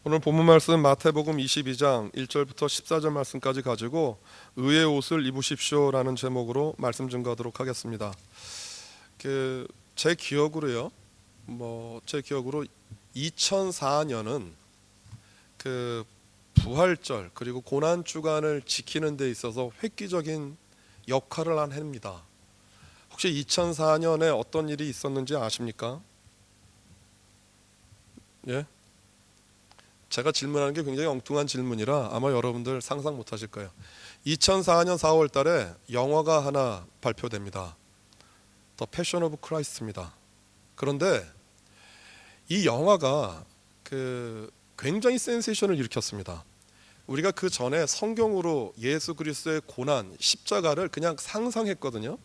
오늘 본문 말씀 마태복음 22장 1절부터 14절 말씀까지 가지고 의의 옷을 입으십시오라는 제목으로 말씀 증거하도록 하겠습니다. 제 기억으로요. 제 기억으로 2004년은 부활절 그리고 고난 주간을 지키는 데 있어서 획기적인 역할을 한 해입니다. 혹시 2004년에 어떤 일이 있었는지 아십니까? 예? 제가 질문하는 게 굉장히 엉뚱한 질문이라 아마 여러분들 상상 못 하실 거예요. 2004년 4월 달에 영화가 하나 발표됩니다. The Passion of Christ입니다. 그런데 이 영화가 굉장히 센세이션을 일으켰습니다. 우리가 그 전에 성경으로 예수 그리스도의 고난, 십자가를 그냥 상상했거든요.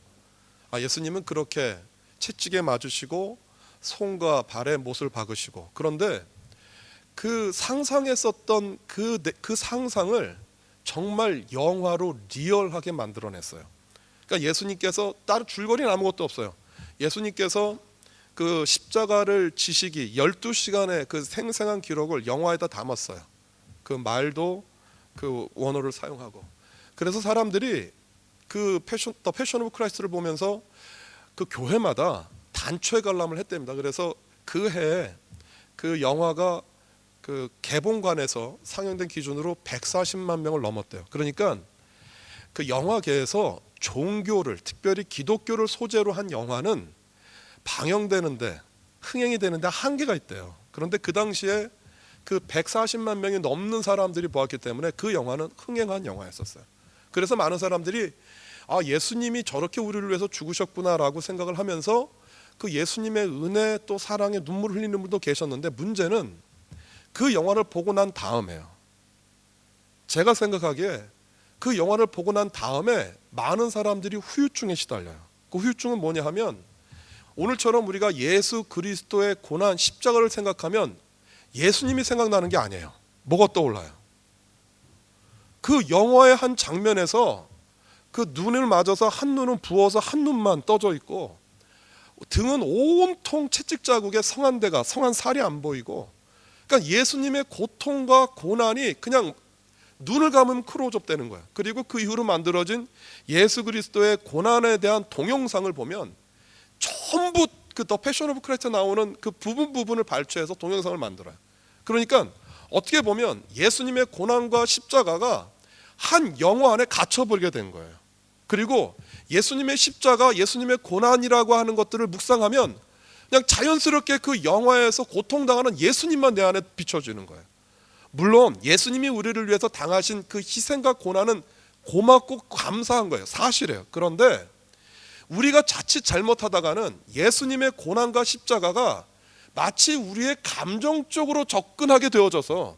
예수님은 그렇게 채찍에 맞으시고 손과 발에 못을 박으시고, 그런데 그 상상했었던 그 상상을 정말 영화로 리얼하게 만들어냈어요. 그러니까 예수님께서 다른 줄거리는 아무것도 없어요. 예수님께서 그 십자가를 지시기 12시간의 그 생생한 기록을 영화에다 담았어요. 그 말도 그 원어를 사용하고. 그래서 사람들이 더 패션 오브 크라이스트를 보면서 그 교회마다 단체 관람을 했답니다. 그래서 그 해에 그 영화가 그 개봉관에서 상영된 기준으로 140만 명을 넘었대요. 그러니까 그 영화계에서 종교를, 특별히 기독교를 소재로 한 영화는 방영되는데, 흥행이 되는데 한계가 있대요. 그런데 그 당시에 그 140만 명이 넘는 사람들이 보았기 때문에 그 영화는 흥행한 영화였었어요. 그래서 많은 사람들이 예수님이 저렇게 우리를 위해서 죽으셨구나라고 생각을 하면서 그 예수님의 은혜 또 사랑에 눈물을 흘리는 분도 계셨는데, 문제는 그 영화를 보고 난 다음에요. 제가 생각하기에 그 영화를 보고 난 다음에 많은 사람들이 후유증에 시달려요. 그 후유증은 뭐냐 하면, 오늘처럼 우리가 예수 그리스도의 고난 십자가를 생각하면 예수님이 생각나는 게 아니에요. 뭐가 떠올라요? 그 영화의 한 장면에서 그 눈을 맞아서 한 눈은 부어서 한 눈만 떠져 있고, 등은 온통 채찍 자국에 성한 살이 안 보이고, 그러니까 예수님의 고통과 고난이 그냥 눈을 감으면 클로즈업 되는 거예요. 그리고 그 이후로 만들어진 예수 그리스도의 고난에 대한 동영상을 보면 전부 그 더 패션 오브 크라이스트 나오는 그 부분을 발췌해서 동영상을 만들어요. 그러니까 어떻게 보면 예수님의 고난과 십자가가 한 영화 안에 갇혀버리게 된 거예요. 그리고 예수님의 십자가, 예수님의 고난이라고 하는 것들을 묵상하면 그냥 자연스럽게 그 영화에서 고통당하는 예수님만 내 안에 비춰지는 거예요. 물론 예수님이 우리를 위해서 당하신 그 희생과 고난은 고맙고 감사한 거예요. 사실이에요. 그런데 우리가 자칫 잘못하다가는 예수님의 고난과 십자가가 마치 우리의 감정적으로 접근하게 되어져서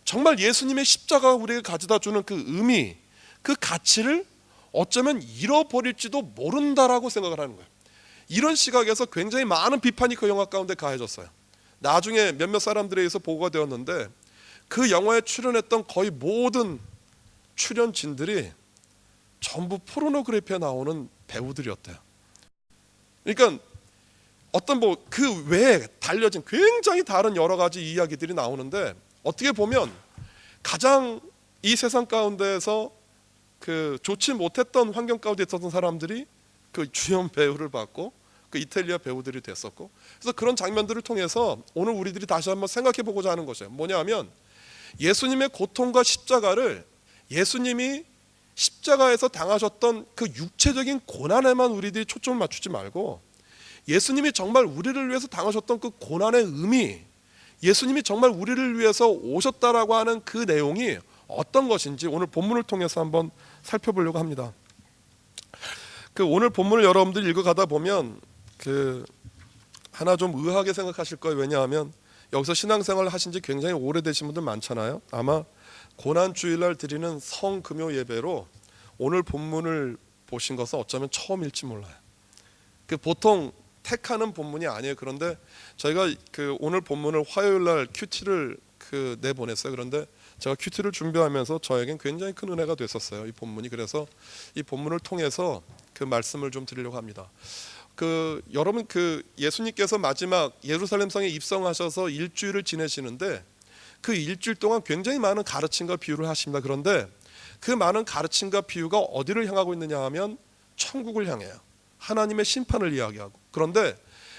정말 예수님의 십자가가 우리에게 가져다 주는 그 의미, 그 가치를 어쩌면 잃어버릴지도 모른다라고 생각을 하는 거예요. 이런 시각에서 굉장히 많은 비판이 그 영화 가운데 가해졌어요. 나중에 몇몇 사람들에 의해서 보고가 되었는데, 그 영화에 출연했던 거의 모든 출연진들이 전부 포르노그래피에 나오는 배우들이었대요. 그러니까 어떤 그 외에 달려진 굉장히 다른 여러 가지 이야기들이 나오는데, 어떻게 보면 가장 이 세상 가운데에서 그 좋지 못했던 환경 가운데 있었던 사람들이 그 주연 배우를 받고 그 이탈리아 배우들이 됐었고, 그래서 그런 장면들을 통해서 오늘 우리들이 다시 한번 생각해 보고자 하는 것이에요. 뭐냐면 예수님의 고통과 십자가를, 예수님이 십자가에서 당하셨던 그 육체적인 고난에만 우리들이 초점을 맞추지 말고, 예수님이 정말 우리를 위해서 당하셨던 그 고난의 의미, 예수님이 정말 우리를 위해서 오셨다라고 하는 그 내용이 어떤 것인지 오늘 본문을 통해서 한번 살펴보려고 합니다. 그 오늘 본문을 여러분들이 읽어가다 보면 하나 좀 의아하게 생각하실 거예요. 왜냐하면 여기서 신앙생활을 하신 지 굉장히 오래되신 분들 많잖아요. 아마 고난주일날 드리는 성금요 예배로 오늘 본문을 보신 것은 어쩌면 처음일지 몰라요. 보통 택하는 본문이 아니에요. 그런데 저희가 오늘 본문을 화요일날 큐티를 내보냈어요. 그런데 제가 큐티를 준비하면서 저에겐 굉장히 큰 은혜가 됐었어요, 이 본문이. 그래서 이 본문을 통해서 그 말씀을 좀 드리려고 합니다. 여러분 예수님께서 마지막 예루살렘 성에 입성하셔서 일주일을 지내시는데, 그 일주일 동안 굉장히 많은 가르침과 비유를 하십니다. 그런데 그 많은 가르침과 비유가 어디를 향하고 있느냐 하면 천국을 향해요. 하나님의 심판을 이야기하고. 그런데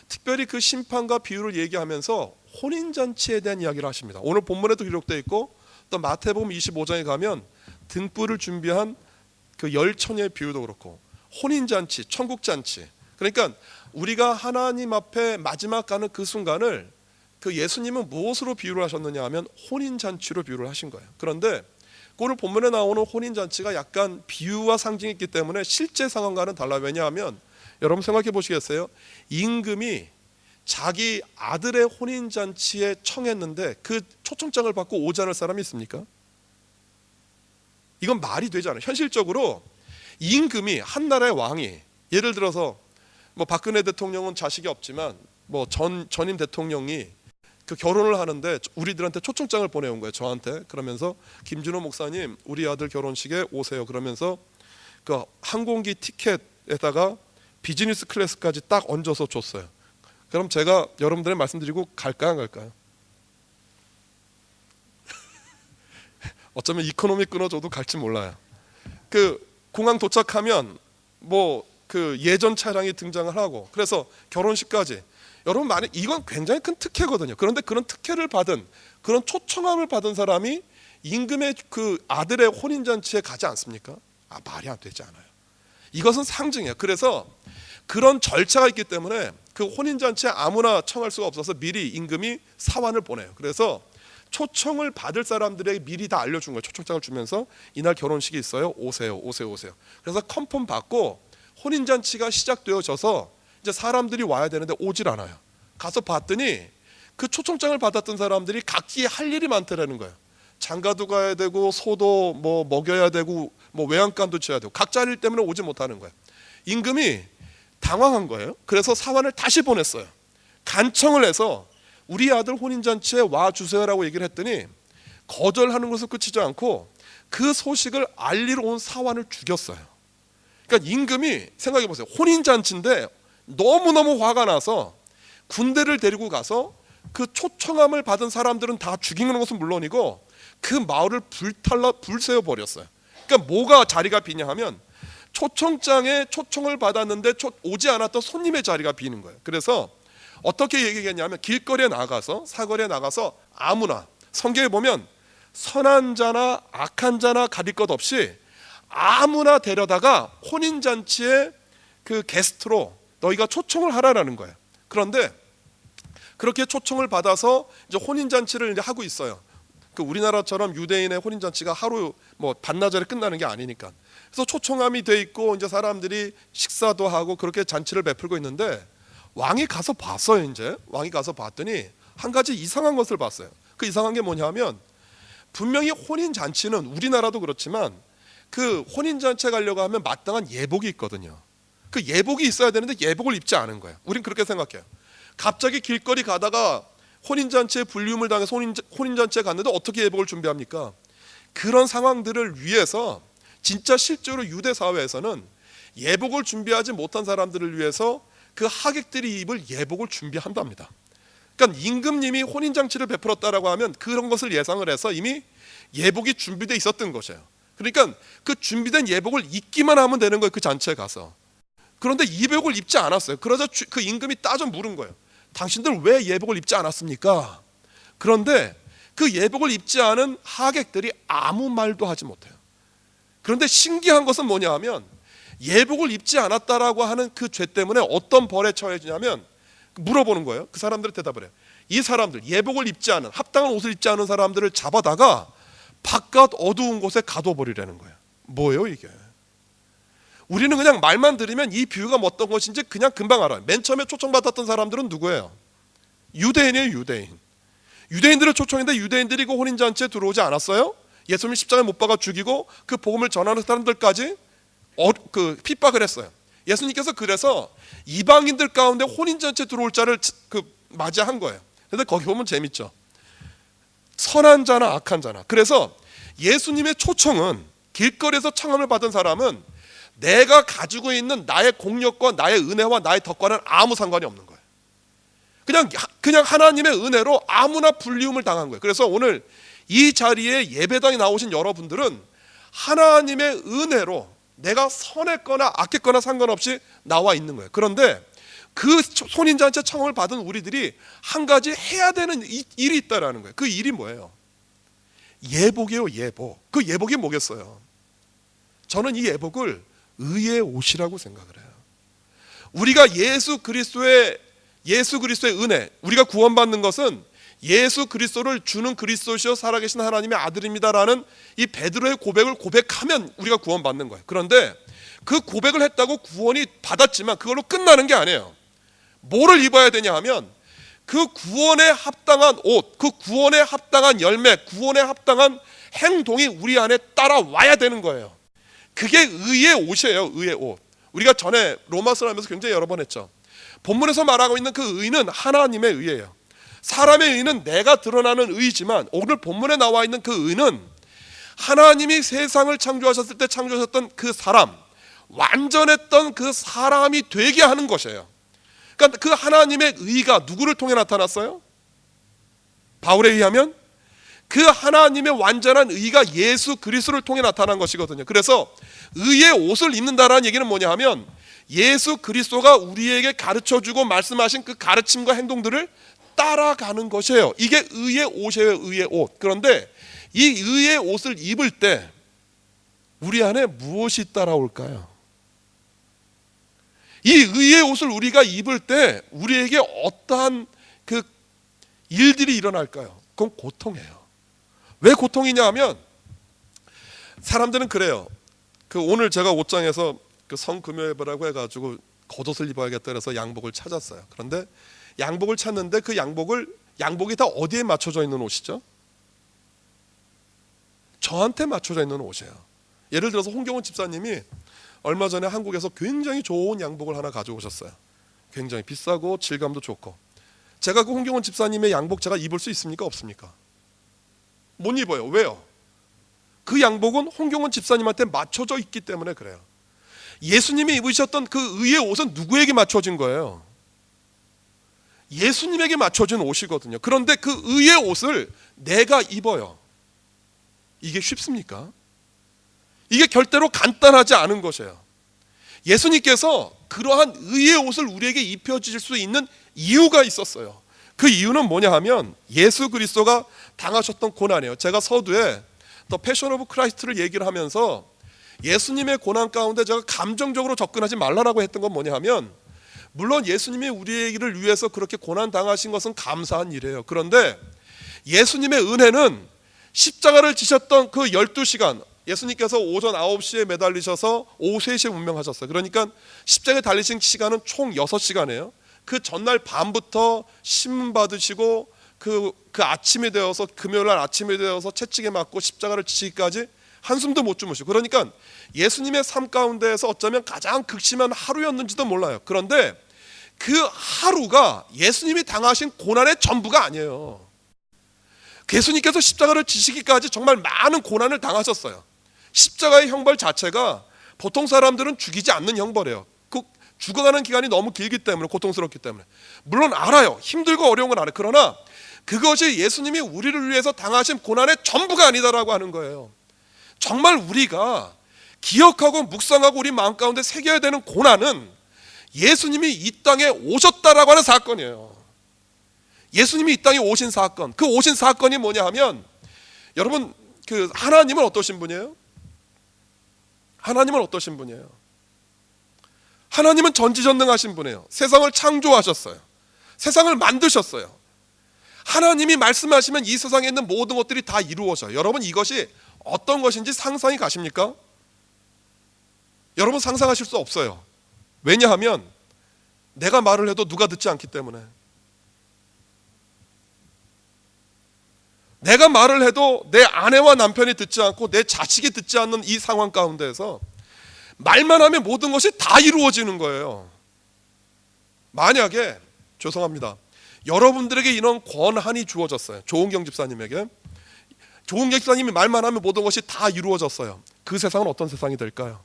특별히 그 심판과 비유를 얘기하면서 혼인잔치에 대한 이야기를 하십니다. 오늘 본문에도 기록되어 있고 또 마태복음 25장에 가면 등불을 준비한 그 열처녀의 비유도 그렇고 혼인잔치, 천국잔치. 그러니까 우리가 하나님 앞에 마지막 가는 그 순간을 그 예수님은 무엇으로 비유를 하셨느냐 하면 혼인잔치로 비유를 하신 거예요. 그런데 오늘 본문에 나오는 혼인잔치가 약간 비유와 상징이 있기 때문에 실제 상황과는 달라요. 왜냐하면 여러분 생각해 보시겠어요? 임금이 자기 아들의 혼인잔치에 청했는데 그 초청장을 받고 오지 않을 사람이 있습니까? 이건 말이 되지 않아요. 현실적으로 임금이 한 나라의 왕이 예를 들어서 뭐 박근혜 대통령은 자식이 없지만 뭐 전임 대통령이 그 결혼을 하는데 우리들한테 초청장을 보내온 거예요. 저한테. 그러면서 김준호 목사님 우리 아들 결혼식에 오세요. 그러면서 그 항공기 티켓에다가 비즈니스 클래스까지 딱 얹어서 줬어요. 그럼 제가 여러분들의 말씀드리고 갈까요, 안 갈까요? 어쩌면 이코노미 끊어줘도 갈지 몰라요. 그 공항 도착하면 뭐 그 예전 차량이 등장을 하고 그래서 결혼식까지 여러분 만약 이건 굉장히 큰 특혜거든요. 그런데 그런 특혜를 받은 그런 초청함을 받은 사람이 임금의 그 아들의 혼인잔치에 가지 않습니까? 말이 안 되지 않아요. 이것은 상징이에요. 그래서 그런 절차가 있기 때문에 그 혼인잔치에 아무나 청할 수가 없어서 미리 임금이 사환을 보내요. 그래서 초청을 받을 사람들에게 미리 다 알려준 거예요. 초청장을 주면서 이날 결혼식이 있어요. 오세요. 그래서 컨펌 받고 혼인잔치가 시작되어져서 이제 사람들이 와야 되는데 오질 않아요. 가서 봤더니 그 초청장을 받았던 사람들이 각기 할 일이 많더라는 거예요. 장가도 가야 되고 소도 뭐 먹여야 되고 뭐 외양간도 쳐야 되고 각자 할 일 때문에 오지 못하는 거예요. 임금이 당황한 거예요. 그래서 사환을 다시 보냈어요. 간청을 해서 우리 아들 혼인잔치에 와주세요라고 얘기를 했더니 거절하는 것을 그치지 않고 그 소식을 알리러 온 사환을 죽였어요. 그러니까 임금이 생각해 보세요. 혼인잔치인데 너무너무 화가 나서 군대를 데리고 가서 그 초청함을 받은 사람들은 다 죽이는 것은 물론이고 그 마을을 불세워 버렸어요. 그러니까 뭐가 자리가 비냐 하면 초청장에 초청을 받았는데 오지 않았던 손님의 자리가 비는 거예요. 그래서 어떻게 얘기했냐면 길거리에 나가서 사거리에 나가서 아무나 성경에 보면 선한 자나 악한 자나 가릴 것 없이 아무나 데려다가 혼인잔치에 그 게스트로 너희가 초청을 하라라는 거예요. 그런데 그렇게 초청을 받아서 이제 혼인잔치를 이제 하고 있어요. 그 우리나라처럼 유대인의 혼인잔치가 하루 뭐 반나절에 끝나는 게 아니니까. 그래서 초청함이 돼 있고 이제 사람들이 식사도 하고 그렇게 잔치를 베풀고 있는데 왕이 가서 봤어요. 이제 왕이 가서 봤더니 한 가지 이상한 것을 봤어요. 그 이상한 게 뭐냐면 분명히 혼인잔치는 우리나라도 그렇지만 그 혼인잔치에 가려고 하면 마땅한 예복이 있거든요. 그 예복이 있어야 되는데 예복을 입지 않은 거예요. 우린 그렇게 생각해요. 갑자기 길거리 가다가 혼인잔치에 불리움을 당해서 혼인잔치에 갔는데 어떻게 예복을 준비합니까? 그런 상황들을 위해서 진짜 실제로 유대 사회에서는 예복을 준비하지 못한 사람들을 위해서 그 하객들이 입을 예복을 준비한답니다. 그러니까 임금님이 혼인잔치를 베풀었다라고 하면 그런 것을 예상을 해서 이미 예복이 준비되어 있었던 것이에요. 그러니까 그 준비된 예복을 입기만 하면 되는 거예요. 그 잔치에 가서. 그런데 예복을 입지 않았어요. 그러자 그 임금이 따져 물은 거예요. 당신들 왜 예복을 입지 않았습니까? 그런데 그 예복을 입지 않은 하객들이 아무 말도 하지 못해요. 그런데 신기한 것은 뭐냐 하면 예복을 입지 않았다라고 하는 그 죄 때문에 어떤 벌에 처해지냐면 물어보는 거예요. 그 사람들이 대답을 해요. 이 사람들 예복을 입지 않은 합당한 옷을 입지 않은 사람들을 잡아다가 바깥 어두운 곳에 가둬버리라는 거예요. 뭐예요 이게? 우리는 그냥 말만 들으면 이 비유가 어떤 것인지 그냥 금방 알아요. 맨 처음에 초청받았던 사람들은 누구예요? 유대인이에요. 유대인. 유대인들을 초청했는데 유대인들이 그 혼인잔치에 들어오지 않았어요? 예수님 십자가에 못 박아 죽이고 그 복음을 전하는 사람들까지 핍박을 했어요. 예수님께서 그래서 이방인들 가운데 혼인잔치에 들어올 자를 맞이한 거예요. 그런데 거기 보면 재밌죠. 선한 자나 악한 자나. 그래서 예수님의 초청은 길거리에서 청함을 받은 사람은 내가 가지고 있는 나의 공력과 나의 은혜와 나의 덕과는 아무 상관이 없는 거예요. 그냥 하나님의 은혜로 아무나 불리움을 당한 거예요. 그래서 오늘 이 자리에 예배당에 나오신 여러분들은 하나님의 은혜로 내가 선했거나 악했거나 상관없이 나와 있는 거예요. 그런데 그 손인잔치 청을 받은 우리들이 한 가지 해야 되는 일이 있다라는 거예요. 그 일이 뭐예요? 예복이에요. 예복. 그 예복이 뭐겠어요? 저는 이 예복을 의의 옷이라고 생각을 해요. 우리가 예수 그리스도의 은혜, 우리가 구원받는 것은 예수 그리스도를 주는 그리스도시요 살아계신 하나님의 아들입니다라는 이 베드로의 고백을 고백하면 우리가 구원받는 거예요. 그런데 그 고백을 했다고 구원이 받았지만 그걸로 끝나는 게 아니에요. 뭐를 입어야 되냐 하면 그 구원에 합당한 옷, 그 구원에 합당한 열매, 구원에 합당한 행동이 우리 안에 따라와야 되는 거예요. 그게 의의 옷이에요. 의의 옷. 우리가 전에 로마서를 하면서 굉장히 여러 번 했죠. 본문에서 말하고 있는 그 의는 하나님의 의예요. 사람의 의는 내가 드러나는 의지만 오늘 본문에 나와 있는 그 의는 하나님이 세상을 창조하셨을 때 창조하셨던 그 사람, 완전했던 그 사람이 되게 하는 것이에요. 그러니까 그 하나님의 의가 누구를 통해 나타났어요? 바울에 의하면 그 하나님의 완전한 의가 예수 그리스도를 통해 나타난 것이거든요. 그래서 의의 옷을 입는다라는 얘기는 뭐냐 하면 예수 그리스도가 우리에게 가르쳐주고 말씀하신 그 가르침과 행동들을 따라가는 것이에요. 이게 의의 옷이에요. 의의 옷. 그런데 이 의의 옷을 입을 때 우리 안에 무엇이 따라올까요? 이 의의 옷을 우리가 입을 때 우리에게 어떠한 그 일들이 일어날까요? 그건 고통이에요. 왜 고통이냐 하면 사람들은 그래요. 그 오늘 제가 옷장에서 그 성금요예배라고 해가지고 겉옷을 입어야겠다 그래서 양복을 찾았어요. 그런데 양복을 찾는데 그 양복이 다 어디에 맞춰져 있는 옷이죠? 저한테 맞춰져 있는 옷이에요. 예를 들어서 홍경원 집사님이 얼마 전에 한국에서 굉장히 좋은 양복을 하나 가져오셨어요. 굉장히 비싸고 질감도 좋고. 제가 그 홍경원 집사님의 양복 제가 입을 수 있습니까? 없습니까? 못 입어요. 왜요? 그 양복은 홍경원 집사님한테 맞춰져 있기 때문에 그래요. 예수님이 입으셨던 그 의의 옷은 누구에게 맞춰진 거예요? 예수님에게 맞춰진 옷이거든요. 그런데 그 의의 옷을 내가 입어요. 이게 쉽습니까? 이게 결대로 간단하지 않은 것이에요. 예수님께서 그러한 의의 옷을 우리에게 입혀주실 수 있는 이유가 있었어요. 그 이유는 뭐냐 하면 예수 그리스도가 당하셨던 고난이에요. 제가 서두에 더 패션 오브 크라이스트를 얘기를 하면서 예수님의 고난 가운데 제가 감정적으로 접근하지 말라라고 했던 건 뭐냐 하면 물론 예수님이 우리를 위해서 그렇게 고난 당하신 것은 감사한 일이에요. 그런데 예수님의 은혜는 십자가를 지셨던 그 12시간, 예수님께서 오전 9시에 매달리셔서 오후 3시에 운명하셨어요. 그러니까 십자가에 달리신 시간은 총 6시간이에요. 그 전날 밤부터 신문 받으시고 그 아침이 되어서 금요일날 아침이 되어서 채찍에 맞고 십자가를 지시기까지 한숨도 못 주무시고, 그러니까 예수님의 삶 가운데에서 어쩌면 가장 극심한 하루였는지도 몰라요. 그런데 그 하루가 예수님이 당하신 고난의 전부가 아니에요. 예수님께서 십자가를 지시기까지 정말 많은 고난을 당하셨어요. 십자가의 형벌 자체가 보통 사람들은 죽이지 않는 형벌이에요. 그 죽어가는 기간이 너무 길기 때문에, 고통스럽기 때문에. 물론 알아요. 힘들고 어려운 건 알아요. 그러나 그것이 예수님이 우리를 위해서 당하신 고난의 전부가 아니다라고 하는 거예요. 정말 우리가 기억하고 묵상하고 우리 마음 가운데 새겨야 되는 고난은 예수님이 이 땅에 오셨다라고 하는 사건이에요. 예수님이 이 땅에 오신 사건, 그 오신 사건이 뭐냐 하면, 여러분 그 하나님은 어떠신 분이에요? 하나님은 어떠신 분이에요? 하나님은 전지전능하신 분이에요. 세상을 창조하셨어요. 세상을 만드셨어요. 하나님이 말씀하시면 이 세상에 있는 모든 것들이 다 이루어져요. 여러분 이것이 어떤 것인지 상상이 가십니까? 여러분 상상하실 수 없어요. 왜냐하면 내가 말을 해도 누가 듣지 않기 때문에. 내가 말을 해도 내 아내와 남편이 듣지 않고 내 자식이 듣지 않는 이 상황 가운데에서 말만 하면 모든 것이 다 이루어지는 거예요. 만약에, 죄송합니다, 여러분들에게 이런 권한이 주어졌어요. 조은경 집사님에게. 조은경 집사님이 말만 하면 모든 것이 다 이루어졌어요. 그 세상은 어떤 세상이 될까요?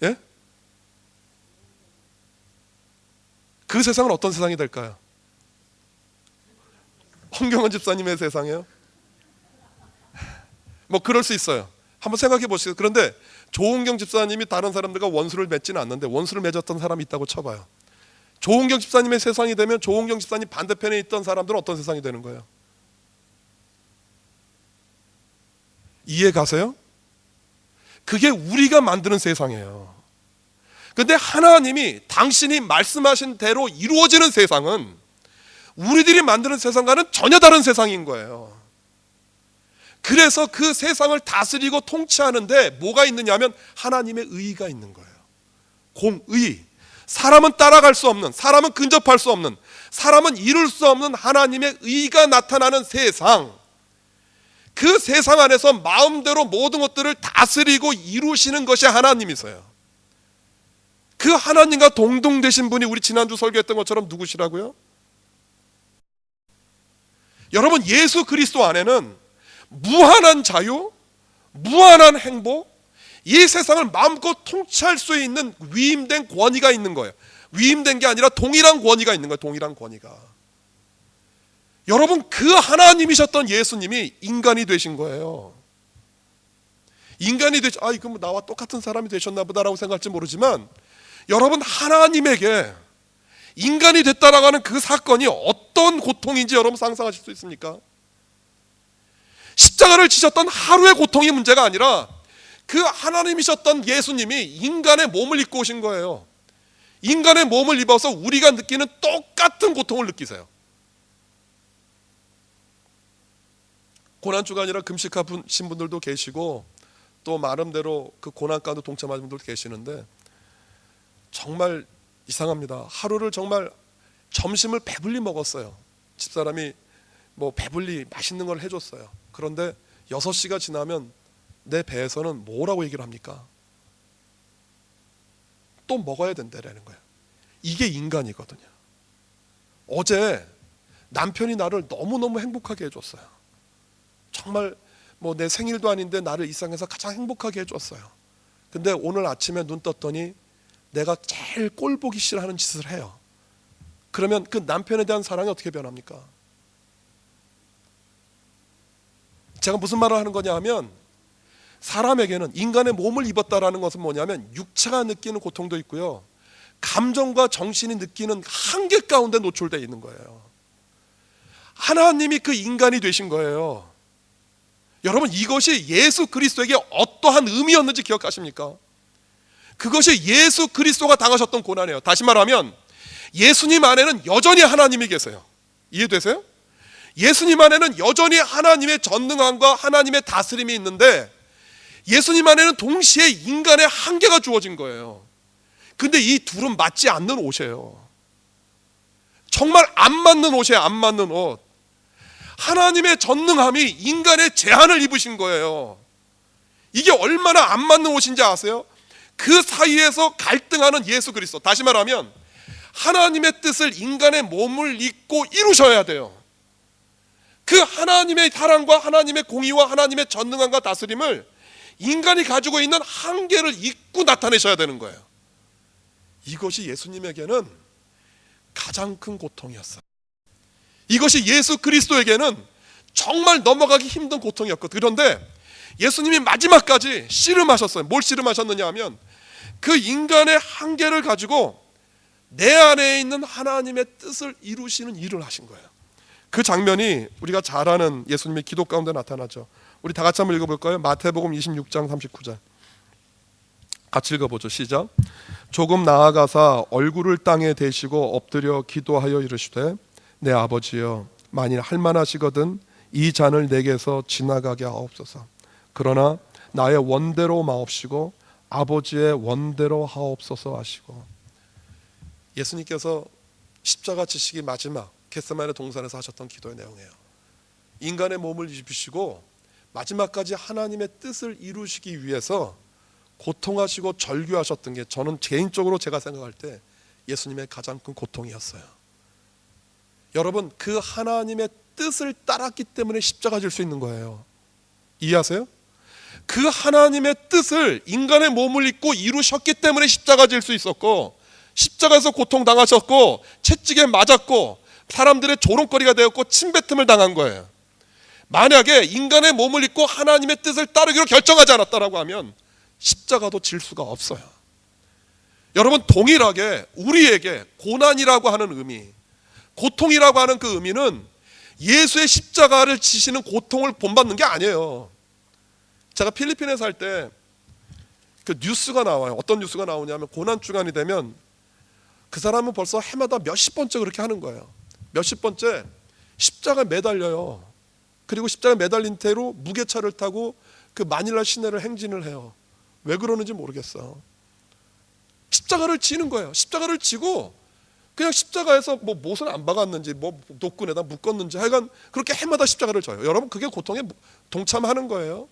예? 그 세상은 어떤 세상이 될까요? 홍경원 집사님의 세상이에요? 뭐 그럴 수 있어요. 한번 생각해 보시죠. 그런데 조은경 집사님이 다른 사람들과 원수를 맺지는 않는데 원수를 맺었던 사람이 있다고 쳐봐요. 조은경 집사님의 세상이 되면 조은경 집사님 반대편에 있던 사람들은 어떤 세상이 되는 거예요? 이해 가세요? 그게 우리가 만드는 세상이에요. 근데 하나님이 당신이 말씀하신 대로 이루어지는 세상은 우리들이 만드는 세상과는 전혀 다른 세상인 거예요. 그래서 그 세상을 다스리고 통치하는데 뭐가 있느냐 하면 하나님의 의가 있는 거예요. 공의. 사람은 따라갈 수 없는, 사람은 근접할 수 없는, 사람은 이룰 수 없는 하나님의 의가 나타나는 세상. 그 세상 안에서 마음대로 모든 것들을 다스리고 이루시는 것이 하나님이세요. 그 하나님과 동등되신 분이 우리 지난주 설교했던 것처럼 누구시라고요? 여러분, 예수 그리스도 안에는 무한한 자유, 무한한 행복, 이 세상을 마음껏 통치할 수 있는 위임된 권위가 있는 거예요. 위임된 게 아니라 동일한 권위가 있는 거예요. 동일한 권위가. 여러분, 그 하나님이셨던 예수님이 인간이 되신 거예요. 인간이 되시, 이거 뭐 나와 똑같은 사람이 되셨나 보다라고 생각할지 모르지만, 여러분, 하나님에게 인간이 됐다라고 하는 그 사건이 어떤 고통인지 여러분 상상하실 수 있습니까? 십자가를 지셨던 하루의 고통이 문제가 아니라 그 하나님이셨던 예수님이 인간의 몸을 입고 오신 거예요. 인간의 몸을 입어서 우리가 느끼는 똑같은 고통을 느끼세요. 고난주간이라 금식하신 분들도 계시고 또 나름대로 그 고난 가운데 동참하신 분들도 계시는데 정말 이상합니다. 하루를 정말 점심을 배불리 먹었어요. 집사람이 뭐 배불리 맛있는 걸 해줬어요. 그런데 6시가 지나면 내 배에서는 뭐라고 얘기를 합니까? 또 먹어야 된다라는 거예요. 이게 인간이거든요. 어제 남편이 나를 너무너무 행복하게 해줬어요. 정말 뭐 내 생일도 아닌데 나를 이 세상에서 가장 행복하게 해줬어요. 근데 오늘 아침에 눈 떴더니 내가 제일 꼴 보기 싫어하는 짓을 해요. 그러면 그 남편에 대한 사랑이 어떻게 변합니까? 제가 무슨 말을 하는 거냐 하면 사람에게는 인간의 몸을 입었다라는 것은 뭐냐면 육체가 느끼는 고통도 있고요, 감정과 정신이 느끼는 한계 가운데 노출되어 있는 거예요. 하나님이 그 인간이 되신 거예요. 여러분, 이것이 예수 그리스도에게 어떠한 의미였는지 기억하십니까? 그것이 예수 그리스도가 당하셨던 고난이에요. 다시 말하면 예수님 안에는 여전히 하나님이 계세요. 이해되세요? 예수님 안에는 여전히 하나님의 전능함과 하나님의 다스림이 있는데 예수님 안에는 동시에 인간의 한계가 주어진 거예요. 근데 이 둘은 맞지 않는 옷이에요. 정말 안 맞는 옷이에요. 안 맞는 옷. 하나님의 전능함이 인간의 제한을 입으신 거예요. 이게 얼마나 안 맞는 옷인지 아세요? 그 사이에서 갈등하는 예수 그리스도. 다시 말하면 하나님의 뜻을 인간의 몸을 입고 이루셔야 돼요. 그 하나님의 사랑과 하나님의 공의와 하나님의 전능함과 다스림을 인간이 가지고 있는 한계를 입고 나타내셔야 되는 거예요. 이것이 예수님에게는 가장 큰 고통이었어요. 이것이 예수 그리스도에게는 정말 넘어가기 힘든 고통이었거든요. 그런데 예수님이 마지막까지 씨름하셨어요. 뭘 씨름하셨느냐 하면 그 인간의 한계를 가지고 내 안에 있는 하나님의 뜻을 이루시는 일을 하신 거예요. 그 장면이 우리가 잘 아는 예수님의 기도 가운데 나타나죠. 우리 다 같이 한번 읽어볼까요? 마태복음 26장 39절 같이 읽어보죠. 시작. 조금 나아가사 얼굴을 땅에 대시고 엎드려 기도하여 이르시되 내 아버지여, 만일 할만하시거든 이 잔을 내게서 지나가게 하옵소서. 그러나 나의 원대로 마옵시고 아버지의 원대로 하옵소서 하시고. 예수님께서 십자가 지시기 마지막 겟세마네 동산에서 하셨던 기도의 내용이에요. 인간의 몸을 입으시고 마지막까지 하나님의 뜻을 이루시기 위해서 고통하시고 절규하셨던 게 저는 개인적으로 제가 생각할 때 예수님의 가장 큰 고통이었어요. 여러분, 그 하나님의 뜻을 따랐기 때문에 십자가 질 수 있는 거예요. 이해하세요? 그 하나님의 뜻을 인간의 몸을 입고 이루셨기 때문에 십자가 질 수 있었고, 십자가에서 고통당하셨고 채찍에 맞았고 사람들의 조롱거리가 되었고 침뱉음을 당한 거예요. 만약에 인간의 몸을 입고 하나님의 뜻을 따르기로 결정하지 않았다라고 하면 십자가도 질 수가 없어요. 여러분, 동일하게 우리에게 고난이라고 하는 의미, 고통이라고 하는 그 의미는 예수의 십자가를 지시는 고통을 본받는 게 아니에요. 제가 필리핀에 살 때 그 뉴스가 나와요. 어떤 뉴스가 나오냐면 고난 주간이 되면 그 사람은 벌써 해마다 몇십 번째 그렇게 하는 거예요. 몇십 번째 십자가에 매달려요. 그리고 십자가에 매달린 채로 무게차를 타고 그 마닐라 시내를 행진을 해요. 왜 그러는지 모르겠어. 십자가를 지는 거예요. 십자가를 지고 그냥 십자가에서 뭐 못을 안 박았는지 뭐 노끈에다 묶었는지 하여간 그렇게 해마다 십자가를 져요. 여러분, 그게 고통에 동참하는 거예요.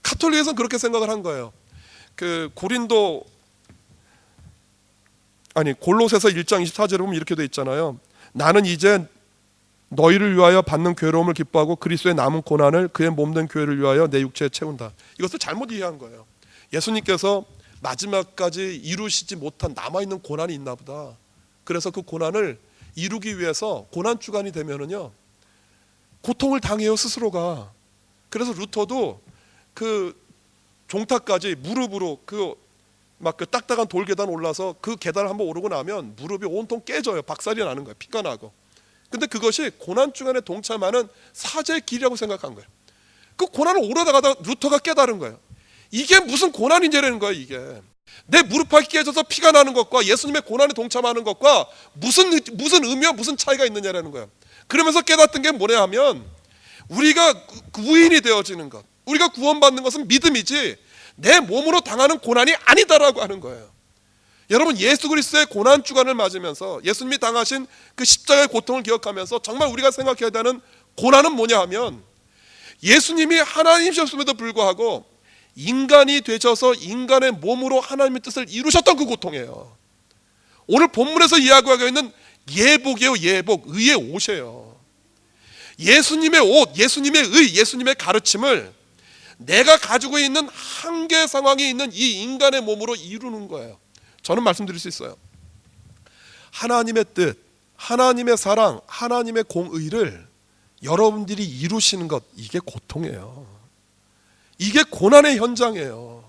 가톨릭에서는 그렇게 생각을 한 거예요. 그 골로새서 1장 24절에 보면 이렇게 돼 있잖아요. 나는 이제 너희를 위하여 받는 괴로움을 기뻐하고 그리스도의 남은 고난을 그의 몸된 교회를 위하여 내 육체에 채운다. 이것을 잘못 이해한 거예요. 예수님께서 마지막까지 이루시지 못한 남아있는 고난이 있나 보다. 그래서 그 고난을 이루기 위해서 고난 주간이 되면은요 고통을 당해요, 스스로가. 그래서 루터도 그 종탑까지 무릎으로 그 딱딱한 돌 계단 올라서 그 계단을 한번 오르고 나면 무릎이 온통 깨져요. 박살이 나는 거예요. 피가 나고. 근데 그것이 고난 주간에 동참하는 사제의 길이라고 생각한 거예요. 그 고난을 오르다가다 루터가 깨달은 거예요. 이게 무슨 고난인지라는 거예요. 이게 내 무릎팍이 깨져서 피가 나는 것과 예수님의 고난에 동참하는 것과 무슨 의미와 무슨 차이가 있느냐라는 거예요. 그러면서 깨닫던 게 뭐냐 하면 우리가 구인이 되어지는 것, 우리가 구원받는 것은 믿음이지 내 몸으로 당하는 고난이 아니다라고 하는 거예요. 여러분, 예수 그리스도의 고난 주간을 맞으면서 예수님이 당하신 그 십자가의 고통을 기억하면서 정말 우리가 생각해야 되는 고난은 뭐냐 하면 예수님이 하나님이셨음에도 불구하고 인간이 되셔서 인간의 몸으로 하나님의 뜻을 이루셨던 그 고통이에요. 오늘 본문에서 이야기하고 있는 예복이에요. 예복, 의의 옷이에요. 예수님의 옷, 예수님의 의, 예수님의 가르침을 내가 가지고 있는 한계 상황에 있는 이 인간의 몸으로 이루는 거예요. 저는 말씀드릴 수 있어요. 하나님의 뜻, 하나님의 사랑, 하나님의 공의를 여러분들이 이루시는 것, 이게 고통이에요. 이게 고난의 현장이에요.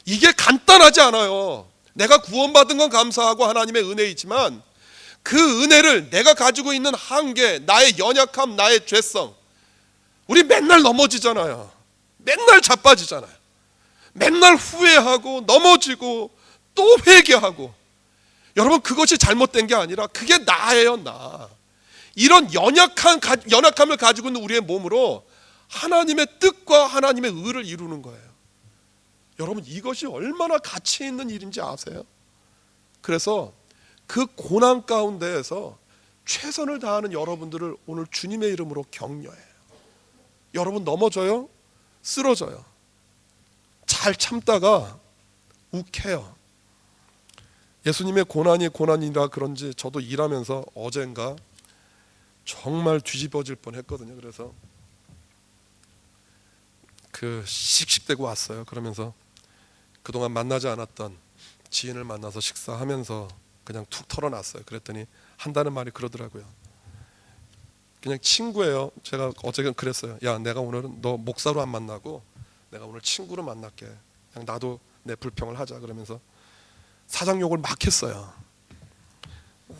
이게 간단하지 않아요. 내가 구원받은 건 감사하고 하나님의 은혜이지만 그 은혜를 내가 가지고 있는 한계, 나의 연약함, 나의 죄성, 우리 맨날 넘어지잖아요. 맨날 자빠지잖아요. 맨날 후회하고 넘어지고 또 회개하고. 여러분, 그것이 잘못된 게 아니라 그게 나예요, 나. 이런 연약함을 가지고 있는 우리의 몸으로 하나님의 뜻과 하나님의 의를 이루는 거예요. 여러분, 이것이 얼마나 가치 있는 일인지 아세요? 그래서 그 고난 가운데에서 최선을 다하는 여러분들을 오늘 주님의 이름으로 격려해요. 여러분, 넘어져요? 쓰러져요. 잘 참다가 욱해요. 예수님의 고난이 고난이라 그런지 저도 일하면서 어젠가 정말 뒤집어질 뻔했거든요. 그래서 그 씩씩대고 왔어요. 그러면서 그동안 만나지 않았던 지인을 만나서 식사하면서 그냥 툭 털어놨어요. 그랬더니 한다는 말이 그러더라고요. 그냥 친구예요. 제가 어제는 그랬어요. 야, 내가 오늘은 너 목사로 안 만나고 내가 오늘 친구로 만날게. 그냥 나도 내 불평을 하자. 그러면서 사장욕을 막 했어요.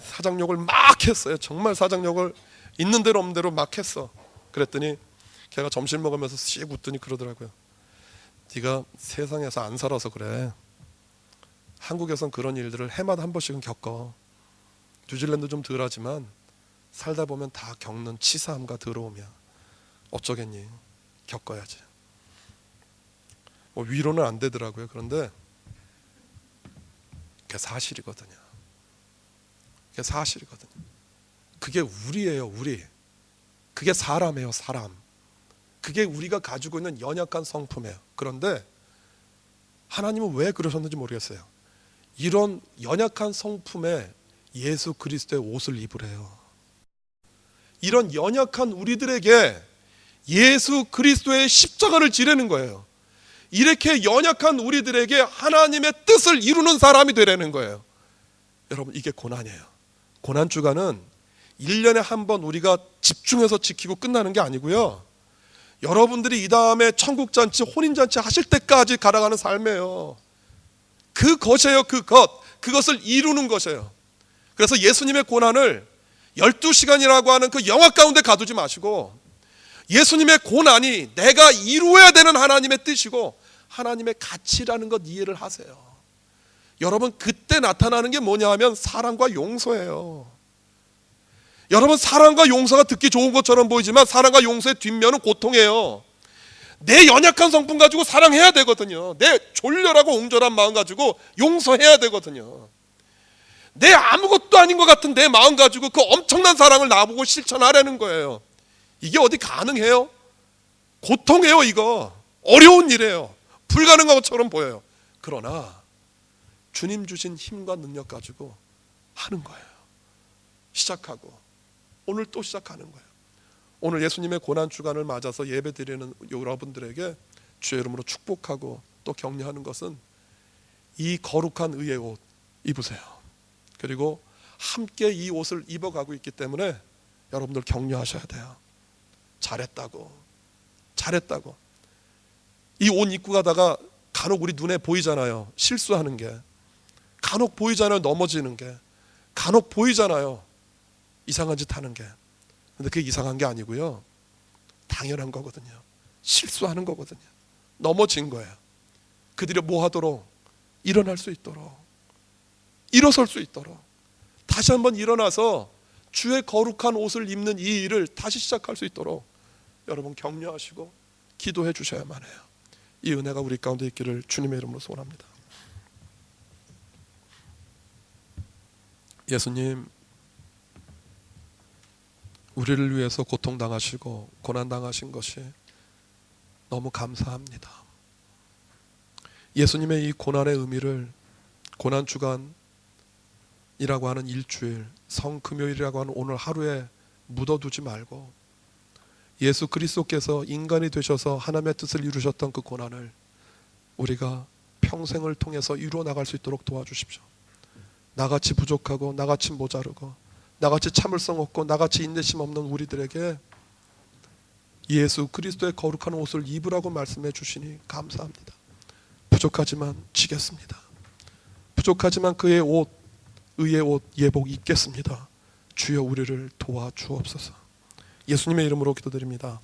사장욕을 막 했어요. 정말 사장욕을 있는 대로 없는 대로 막 했어. 그랬더니 걔가 점심 먹으면서 씩 웃더니 그러더라고요. 네가 세상에서 안 살아서 그래. 한국에선 그런 일들을 해마다 한 번씩은 겪어. 뉴질랜드 좀 덜하지만 살다 보면 다 겪는 치사함과 더러움이야. 어쩌겠니? 겪어야지. 뭐 위로는 안 되더라고요. 그런데 그게 사실이거든요. 그게 사실이거든요. 그게 우리예요, 우리. 그게 사람이에요, 사람. 그게 우리가 가지고 있는 연약한 성품이에요. 그런데 하나님은 왜 그러셨는지 모르겠어요. 이런 연약한 성품에 예수 그리스도의 옷을 입으래요. 이런 연약한 우리들에게 예수 그리스도의 십자가를 지르는 거예요. 이렇게 연약한 우리들에게 하나님의 뜻을 이루는 사람이 되라는 거예요. 여러분, 이게 고난이에요. 고난주간은 1년에 한 번 우리가 집중해서 지키고 끝나는 게 아니고요, 여러분들이 이 다음에 천국잔치, 혼인잔치 하실 때까지 가라가는 삶이에요. 그것이에요. 그것을 이루는 것이에요. 그래서 예수님의 고난을 12시간이라고 하는 그 영화 가운데 가두지 마시고, 예수님의 고난이 내가 이루어야 되는 하나님의 뜻이고 하나님의 가치라는 것 이해를 하세요. 여러분, 그때 나타나는 게 뭐냐 하면 사랑과 용서예요. 여러분, 사랑과 용서가 듣기 좋은 것처럼 보이지만 사랑과 용서의 뒷면은 고통이에요. 내 연약한 성품 가지고 사랑해야 되거든요. 내 졸렬하고 옹졸한 마음 가지고 용서해야 되거든요. 내 아무것도 아닌 것 같은 내 마음 가지고 그 엄청난 사랑을 나보고 실천하라는 거예요. 이게 어디 가능해요? 고통이에요. 이거 어려운 일이에요. 불가능한 것처럼 보여요. 그러나 주님 주신 힘과 능력 가지고 하는 거예요. 시작하고 오늘 또 시작하는 거예요. 오늘 예수님의 고난주간을 맞아서 예배드리는 여러분들에게 주의 이름으로 축복하고 또 격려하는 것은, 이 거룩한 의의 옷 입으세요. 그리고 함께 이 옷을 입어가고 있기 때문에 여러분들 격려하셔야 돼요. 잘했다고. 이 옷 입고 가다가 간혹 우리 눈에 보이잖아요. 실수하는 게 간혹 보이잖아요. 넘어지는 게 간혹 보이잖아요. 이상한 짓 하는 게. 근데 그게 이상한 게 아니고요, 당연한 거거든요. 실수하는 거거든요. 넘어진 거예요. 그들이 뭐 하도록? 일어날 수 있도록, 일어설 수 있도록, 다시 한번 일어나서 주의 거룩한 옷을 입는 이 일을 다시 시작할 수 있도록 여러분 격려하시고 기도해 주셔야만 해요. 이 은혜가 우리 가운데 있기를 주님의 이름으로 소원합니다. 예수님, 우리를 위해서 고통당하시고 고난당하신 것이 너무 감사합니다. 예수님의 이 고난의 의미를 고난주간이라고 하는 일주일, 성금요일이라고 하는 오늘 하루에 묻어두지 말고, 예수 그리스도께서 인간이 되셔서 하나님의 뜻을 이루셨던 그 고난을 우리가 평생을 통해서 이루어 나갈 수 있도록 도와주십시오. 나같이 부족하고 나같이 모자르고 나같이 참을성 없고 나같이 인내심 없는 우리들에게 예수 그리스도의 거룩한 옷을 입으라고 말씀해 주시니 감사합니다. 부족하지만 지겠습니다. 부족하지만 그의 옷, 의의 옷, 예복 입겠습니다. 주여 우리를 도와주옵소서. 예수님의 이름으로 기도드립니다.